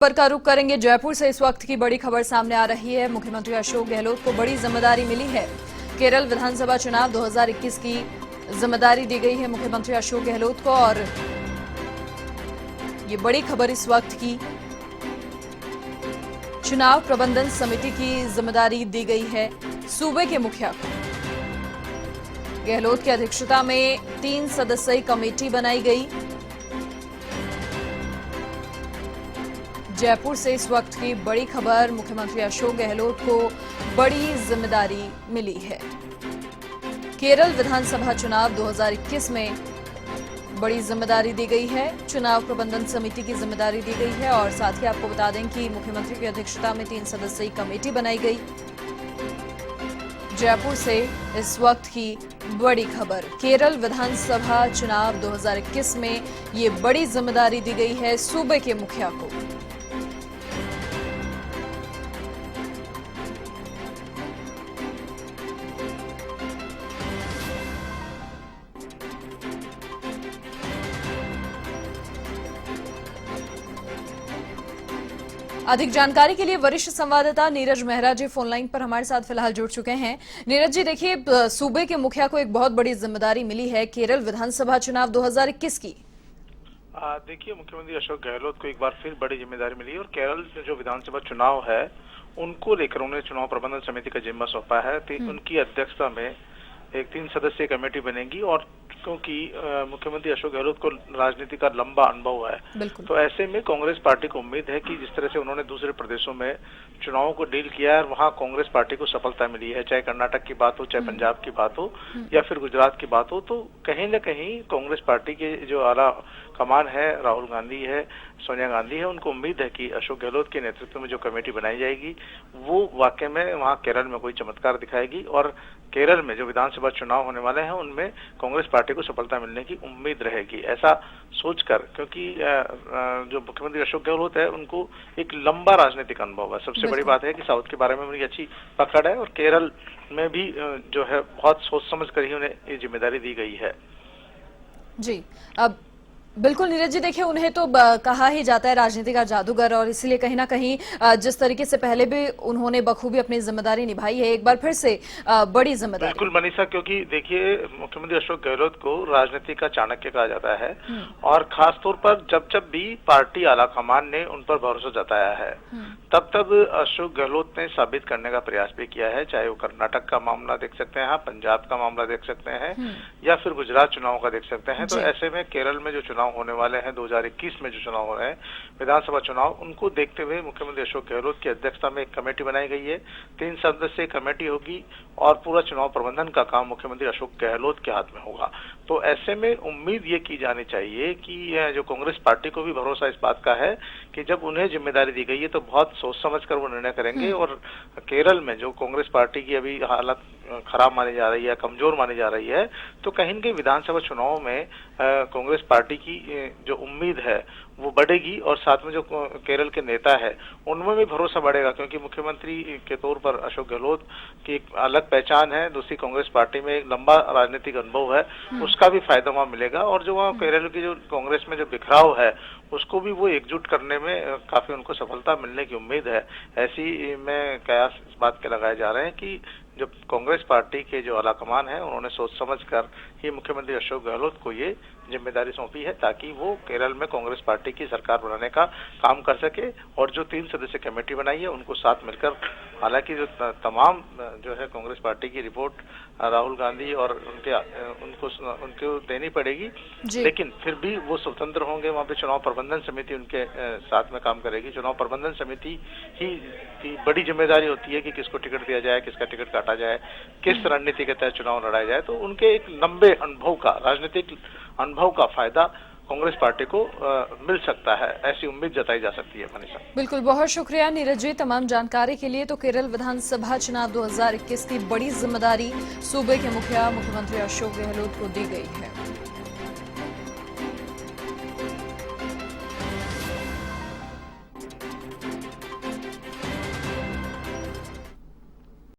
खबर का रुख करेंगे जयपुर से। इस वक्त की बड़ी खबर सामने आ रही है। मुख्यमंत्री अशोक गहलोत को बड़ी जिम्मेदारी मिली है। केरल विधानसभा चुनाव 2021 की जिम्मेदारी दी गई है मुख्यमंत्री अशोक गहलोत को, और ये बड़ी खबर इस वक्त की। चुनाव प्रबंधन समिति की जिम्मेदारी दी गई है सूबे के मुखिया को। गहलोत की अध्यक्षता में 3 सदस्यीय कमेटी बनाई गई। जयपुर से इस वक्त की बड़ी खबर, मुख्यमंत्री अशोक गहलोत को बड़ी जिम्मेदारी मिली है। केरल विधानसभा चुनाव 2021 में बड़ी जिम्मेदारी दी गई है। चुनाव प्रबंधन समिति की जिम्मेदारी दी गई है, और साथ ही आपको बता दें कि मुख्यमंत्री की अध्यक्षता में 3 सदस्यीय कमेटी बनाई गई। जयपुर से इस वक्त की बड़ी खबर, केरल विधानसभा चुनाव 2021 में ये बड़ी जिम्मेदारी दी गई है सूबे के मुखिया को। अधिक जानकारी के लिए वरिष्ठ संवाददाता नीरज मेहरा जी फोनलाइन पर हमारे साथ फिलहाल जुड़ चुके हैं। नीरज जी, देखिए, सूबे के मुखिया को एक बहुत बड़ी जिम्मेदारी मिली है केरल विधानसभा चुनाव 2021 की। देखिए, मुख्यमंत्री अशोक गहलोत को एक बार फिर बड़ी जिम्मेदारी मिली है, और केरल जो विधानसभा चुनाव है उनको लेकर उन्हें चुनाव प्रबंधन समिति का जिम्मा सौंपा है। उनकी अध्यक्षता में एक 3 सदस्यीय कमेटी बनेगी, और क्योंकि मुख्यमंत्री अशोक गहलोत को राजनीति का लंबा अनुभव है, तो ऐसे में कांग्रेस पार्टी को उम्मीद है कि जिस तरह से उन्होंने दूसरे प्रदेशों में चुनावों को डील किया है और वहां कांग्रेस पार्टी को सफलता मिली है, चाहे कर्नाटक की बात हो, चाहे पंजाब की बात हो, या फिर गुजरात की बात हो, तो कहीं न कहीं कांग्रेस पार्टी के जो आला कमान है, राहुल गांधी है, सोनिया गांधी है, उनको उम्मीद है कि अशोक गहलोत के नेतृत्व में जो कमेटी बनाई जाएगी वो वाकई में वहां केरल में कोई चमत्कार दिखाएगी, और केरल में जो विधानसभा चुनाव होने वाले हैं उनमें कांग्रेस पार्टी को सफलता मिलने की उम्मीद रहेगी। ऐसा सोचकर, क्योंकि जो मुख्यमंत्री अशोक गहलोत है उनको एक लंबा राजनीतिक अनुभव है। सबसे बड़ी बात है कि साउथ के बारे में उनकी अच्छी पकड़ है, और केरल में भी जो है बहुत सोच समझ कर ही उन्हें ये जिम्मेदारी दी गई है। जी, अब बिल्कुल नीरज जी, देखिए, उन्हें तो कहा ही जाता है राजनीति का जादूगर, और इसलिए कहीं ना कहीं जिस तरीके से पहले भी उन्होंने बखूबी अपनी जिम्मेदारी निभाई है, एक बार फिर से बड़ी जिम्मेदारी। बिल्कुल मनीषा, क्योंकि देखिए, मुख्यमंत्री अशोक गहलोत को राजनीति का चाणक्य कहा जाता है, और खास तौर पर जब भी पार्टी आलाकमान ने उन पर भरोसा जताया है, तब अशोक गहलोत ने साबित करने का प्रयास भी किया है। चाहे वो कर्नाटक का मामला देख सकते हैं, पंजाब का मामला देख सकते हैं, या फिर गुजरात चुनाव का देख सकते हैं। तो ऐसे में केरल में जो चुनाव होने वाले हैं 2021 में जो चुनाव हो रहे हैं विधानसभा चुनाव, उनको देखते हुए मुख्यमंत्री अशोक गहलोत की अध्यक्षता में एक कमेटी बनाई गई है। 3 सदस्यीय कमेटी होगी, और पूरा चुनाव प्रबंधन का काम मुख्यमंत्री अशोक गहलोत के हाथ में होगा। तो ऐसे में उम्मीद ये की जानी चाहिए कि जो कांग्रेस पार्टी को भी भरोसा इस बात का है कि जब उन्हें जिम्मेदारी दी गई है तो बहुत सोच समझ कर वो निर्णय करेंगे, और केरल में जो कांग्रेस पार्टी की अभी हालत खराब मानी जा रही है, कमजोर मानी जा रही है, तो कहीं न कहीं विधानसभा चुनाव में कांग्रेस पार्टी की जो उम्मीद है वो बढ़ेगी, और साथ में जो केरल के नेता है उनमें भी भरोसा बढ़ेगा, क्योंकि मुख्यमंत्री के तौर पर अशोक गहलोत की एक अलग पहचान है। दूसरी, कांग्रेस पार्टी में एक लंबा राजनीतिक अनुभव है, उसका भी फायदा वहां मिलेगा, और जो वहाँ केरल की जो कांग्रेस में जो बिखराव है उसको भी वो एकजुट करने में काफी उनको सफलता मिलने की उम्मीद है। ऐसी में कयास इस बात के लगाए जा रहे हैं कि जो कांग्रेस पार्टी के जो आलाकमान है उन्होंने सोच समझकर ही मुख्यमंत्री अशोक गहलोत को ये जिम्मेदारी सौंपी है, ताकि वो केरल में कांग्रेस पार्टी की सरकार बनाने का काम कर सके। और जो 3 सदस्यीय कमेटी बनाई है उनको साथ मिलकर, हालांकि जो तमाम जो है कांग्रेस पार्टी की रिपोर्ट राहुल गांधी और उनको देनी पड़ेगी, लेकिन फिर भी वो स्वतंत्र होंगे। वहाँ पे चुनाव प्रबंधन समिति उनके साथ में काम करेगी। चुनाव प्रबंधन समिति ही की बड़ी जिम्मेदारी होती है कि किसको टिकट दिया जाए, किसका टिकट काटा जाए, किस रणनीति के तहत चुनाव लड़ाया जाए। तो उनके एक लंबे अनुभव का, राजनीतिक अनुभव का फायदा कांग्रेस पार्टी को मिल सकता है, ऐसी उम्मीद जताई जा सकती है। मनीषा, बिल्कुल, बहुत शुक्रिया नीरज जी तमाम जानकारी के लिए। तो केरल विधानसभा चुनाव 2021 की बड़ी जिम्मेदारी सूबे के मुखिया मुख्यमंत्री अशोक गहलोत को दी गई है।